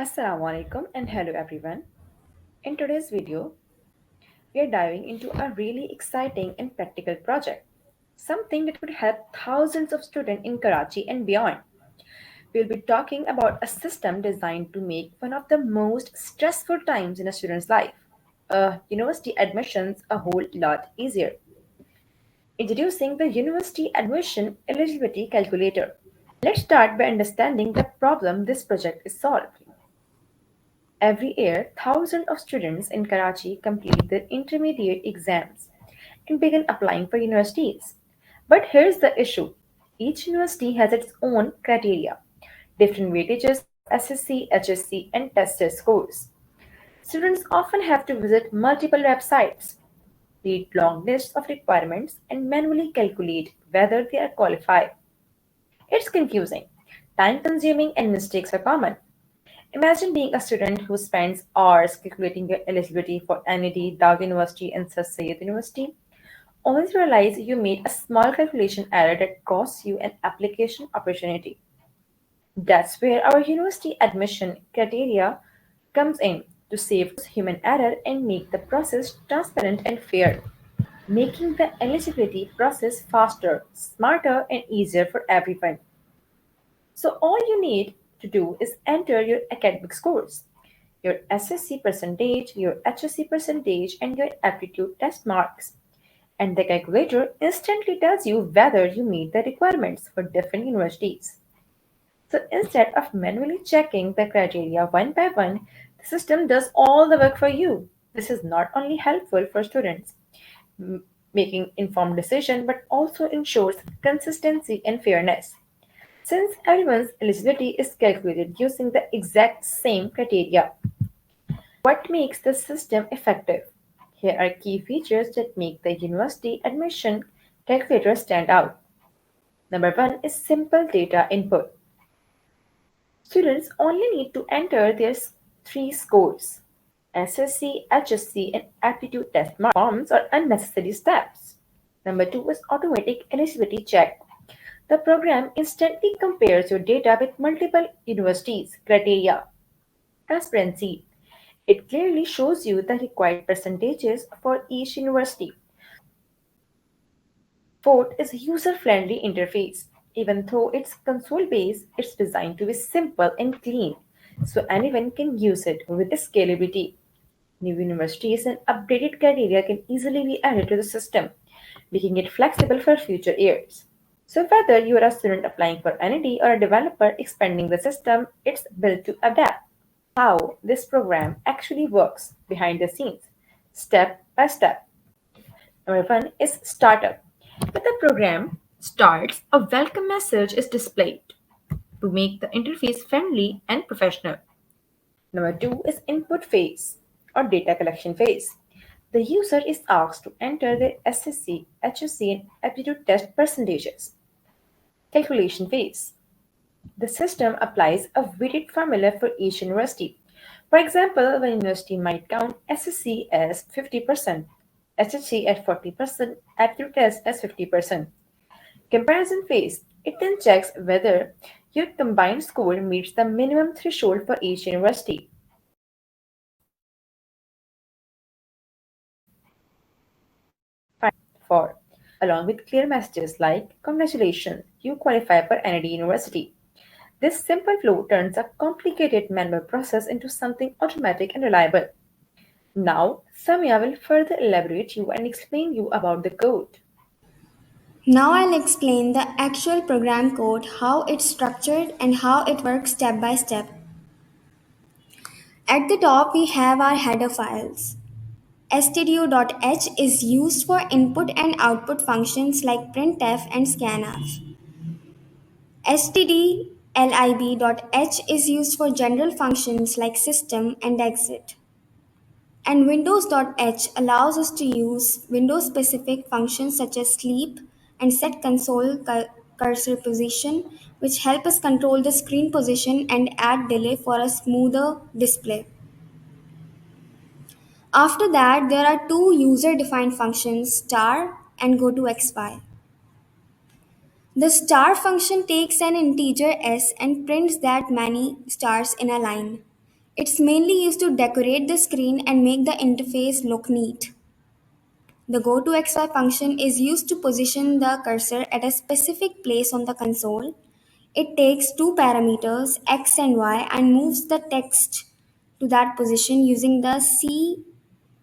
Assalamu alaikum and hello everyone. In today's video, we are diving into a really exciting and practical project, something that could help thousands of students in Karachi and beyond. We'll be talking about a system designed to make one of the most stressful times in a student's life, university admissions, a whole lot easier. Introducing the University Admission Eligibility Calculator. Let's start by understanding the problem this project is solving. Every year, thousands of students in Karachi complete their intermediate exams and begin applying for universities. But here's the issue, each university has its own criteria, different weightages of SSC, HSC, and tested scores. Students often have to visit multiple websites, read long lists of requirements, and manually calculate whether they are qualified. It's confusing, time consuming, and mistakes are common. Imagine being a student who spends hours calculating your eligibility for NED, Dog University, and Sir Syed University, only to realize you made a small calculation error that costs you an application opportunity. That's where our university admission criteria comes in to save human error and make the process transparent and fair, making the eligibility process faster, smarter, and easier for everyone. So all you need to do is enter your academic scores, your SSC percentage, your HSC percentage, and your aptitude test marks. And the calculator instantly tells you whether you meet the requirements for different universities. So instead of manually checking the criteria one by one, the system does all the work for you. This is not only helpful for students making informed decision but also ensures consistency and fairness. Since everyone's eligibility is calculated using the exact same criteria, what makes the system effective? Here are key features that make the university admission calculator stand out. Number one is simple data input. Students only need to enter their three scores. SSC, HSC, and aptitude test forms are unnecessary steps. Number two is automatic eligibility check. The program instantly compares your data with multiple universities' criteria. Transparency. It clearly shows you the required percentages for each university. Fourth is user-friendly interface. Even though it's console-based, it's designed to be simple and clean, so anyone can use it with scalability. New universities and updated criteria can easily be added to the system, making it flexible for future years. So whether you are a student applying for NED or a developer expanding the system, it's built to adapt. How this program actually works behind the scenes, step by step. Number one is startup. When the program starts, a welcome message is displayed to make the interface friendly and professional. Number two is input phase or data collection phase. The user is asked to enter their SSC, HSC, and aptitude test percentages. Calculation phase. The system applies a weighted formula for each university. For example, one university might count SSC as 50%, HSC at 40%, aptitude test as 50%. Comparison phase. It then checks whether your combined score meets the minimum threshold for each university. For along with clear messages like congratulations, you qualify for NID University. This simple flow turns a complicated manual process into something automatic and reliable. Now, Samya will further elaborate you and explain you about the code. Now I'll explain the actual program code, how it's structured and how it works step by step. At the top we have our header files. stdio.h is used for input and output functions like printf and scanf. stdlib.h is used for general functions like system and exit. And Windows.h allows us to use Windows specific functions such as sleep and set console cursor position, which help us control the screen position and add delay for a smoother display. After that, there are two user defined functions, star and go to xy. The star function takes an integer s and prints that many stars in a line. It's mainly used to decorate the screen and make the interface look neat. The goToXY function is used to position the cursor at a specific place on the console. It takes two parameters, x and y, and moves the text to that position using the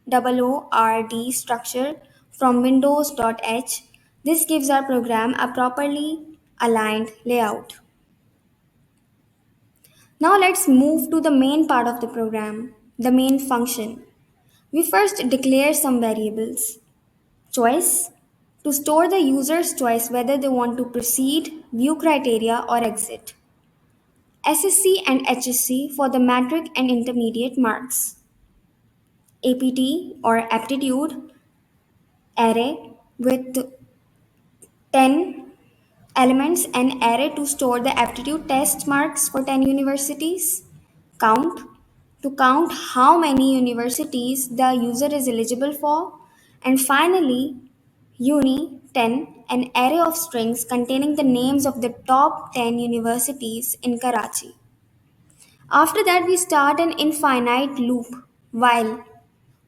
COORD structure from Windows.h. This gives our program a properly aligned layout. Now let's move to the main part of the program, the main function. We first declare some variables. Choice, to store the user's choice whether they want to proceed, view criteria, or exit. SSC and HSC for the metric and intermediate marks. APT or aptitude array with 10 elements, an array to store the aptitude test marks for 10 universities. Count, to count how many universities the user is eligible for. And finally, uni 10, an array of strings containing the names of the top 10 universities in Karachi. After that, we start an infinite loop while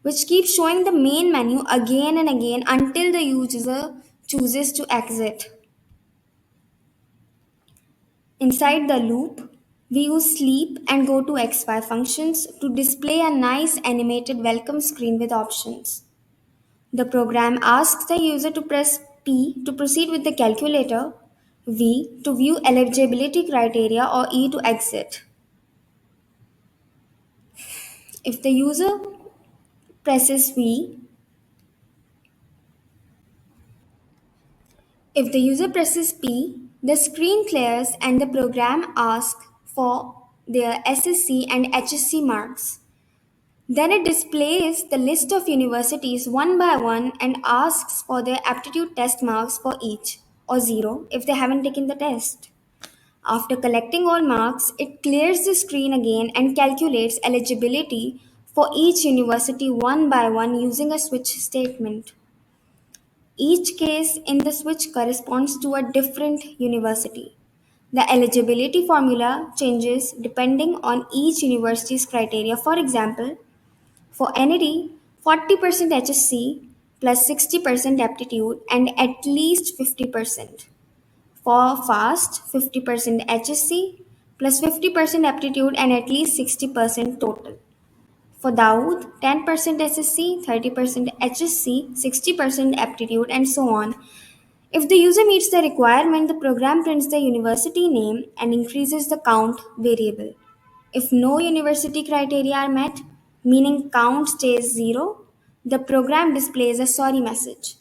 which keeps showing the main menu again and again until the user chooses to exit. Inside the loop, we use sleep and goToXY functions to display a nice animated welcome screen with options. The program asks the user to press P to proceed with the calculator, V to view eligibility criteria, or E to exit. If the user presses V, If the user presses P, the screen clears and the program asks for their SSC and HSC marks. Then it displays the list of universities one by one and asks for their aptitude test marks for each, or 0 if they haven't taken the test. After collecting all marks, it clears the screen again and calculates eligibility for each university one by one using a switch statement. Each case in the switch corresponds to a different university. The eligibility formula changes depending on each university's criteria. For example, for NED, 40% HSC plus 60% aptitude and at least 50%. For FAST, 50% HSC plus 50% aptitude and at least 60% total. For Dawood, 10% SSC, 30% HSC, 60% aptitude, and so on. If the user meets the requirement, the program prints the university name and increases the count variable. If no university criteria are met, meaning count stays 0, the program displays a sorry message.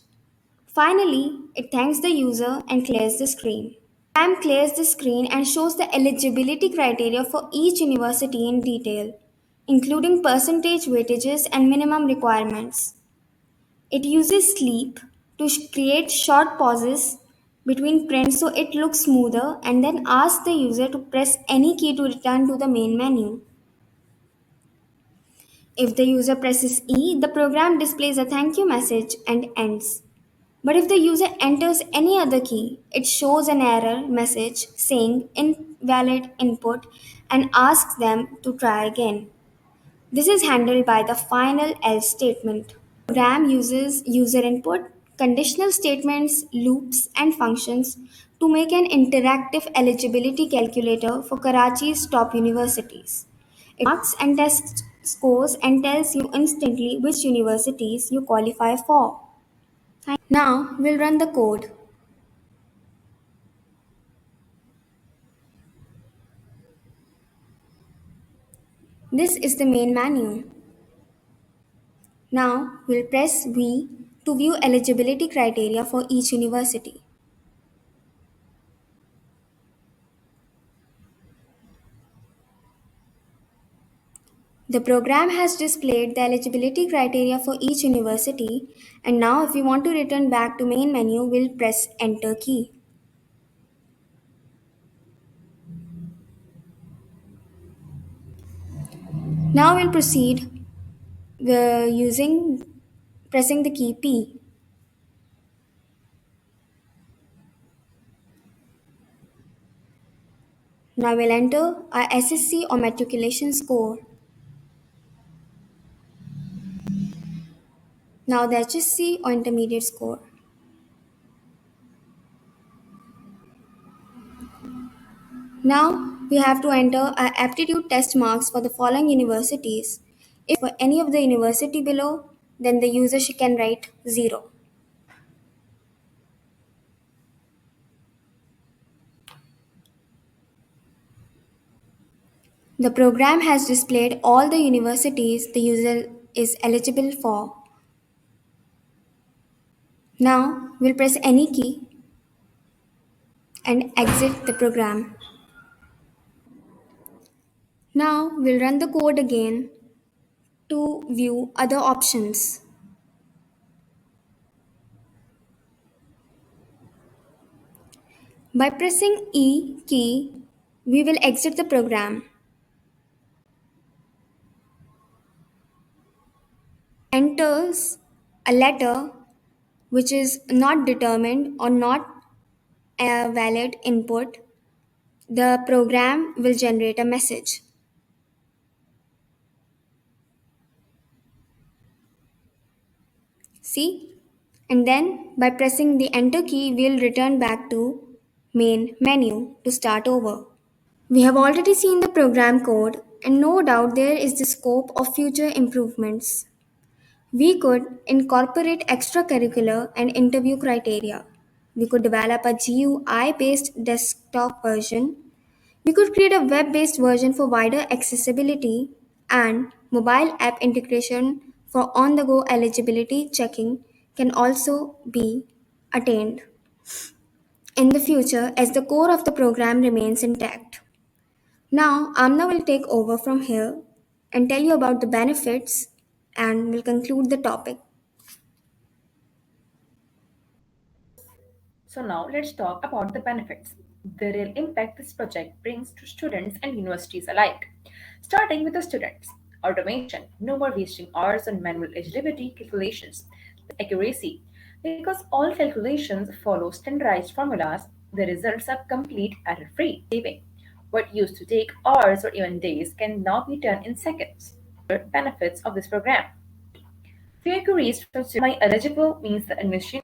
Finally, it thanks the user and clears the screen. The program clears the screen and shows the eligibility criteria for each university in detail, including percentage weightages and minimum requirements. It uses sleep to create short pauses between prints so it looks smoother and then asks the user to press any key to return to the main menu. If the user presses E, the program displays a thank you message and ends. But if the user enters any other key, it shows an error message saying invalid input and asks them to try again. This is handled by the final else statement. Program uses user input, conditional statements, loops, and functions to make an interactive eligibility calculator for Karachi's top universities. It marks and tests scores and tells you instantly which universities you qualify for. Now we'll run the code. This is the main menu. Now we'll press V to view eligibility criteria for each university. The program has displayed the eligibility criteria for each university, and now if we want to return back to main menu, we'll press enter key. Now we'll proceed using pressing the key P. Now we'll enter our SSC or matriculation score. Now the HSC or intermediate score. Now we have to enter our aptitude test marks for the following universities. If for any of the university below, then the user she can write 0. The program has displayed all the universities the user is eligible for. Now we'll press any key and exit the program. Now we'll run the code again to view other options. By pressing E key, we will exit the program. Enters a letter which is not determined or not a valid input, the program will generate a message. See? And then by pressing the enter key, we'll return back to main menu to start over. We have already seen the program code and no doubt there is the scope of future improvements. We could incorporate extracurricular and interview criteria. We could develop a GUI based desktop version. We could create a web based version for wider accessibility and mobile app integration for on the go eligibility checking can also be attained in the future as the core of the program remains intact. Now, Amna will take over from here and tell you about the benefits and will conclude the topic. So now let's talk about the benefits, the real impact this project brings to students and universities alike. Starting with the students. Automation. No more wasting hours on manual eligibility calculations. Accuracy. Because all calculations follow standardized formulas, the results are complete error-free. Saving. What used to take hours or even days can now be done in seconds. Benefits of this program. Few queries from students. Am I eligible means the admission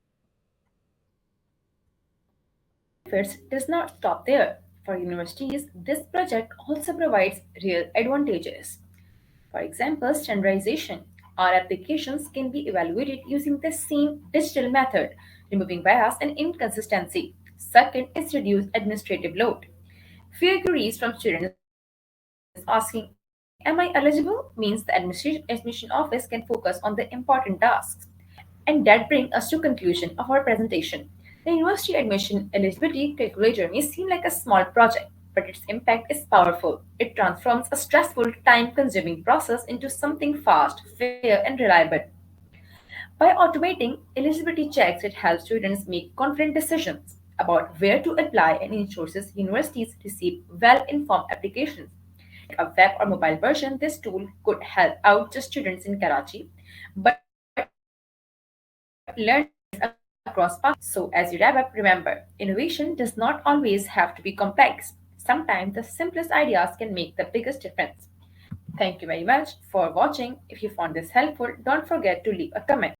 benefits does not stop there. For universities, this project also provides real advantages. For example, standardization. Our applications can be evaluated using the same digital method, removing bias and inconsistency. Second is reduced administrative load. Fewer queries from students asking, am I eligible? Means the admission office can focus on the important tasks. And that brings us to conclusion of our presentation. The university admission eligibility calculator may seem like a small project, but its impact is powerful. It transforms a stressful, time-consuming process into something fast, fair, and reliable. By automating eligibility checks, it helps students make confident decisions about where to apply and ensures universities receive well-informed applications. Unlike a web or mobile version, this tool could help out just students in Karachi, but learners across Pakistan. So, as we wrap up, remember innovation does not always have to be complex. Sometimes the simplest ideas can make the biggest difference. Thank you very much for watching. If you found this helpful, don't forget to leave a comment.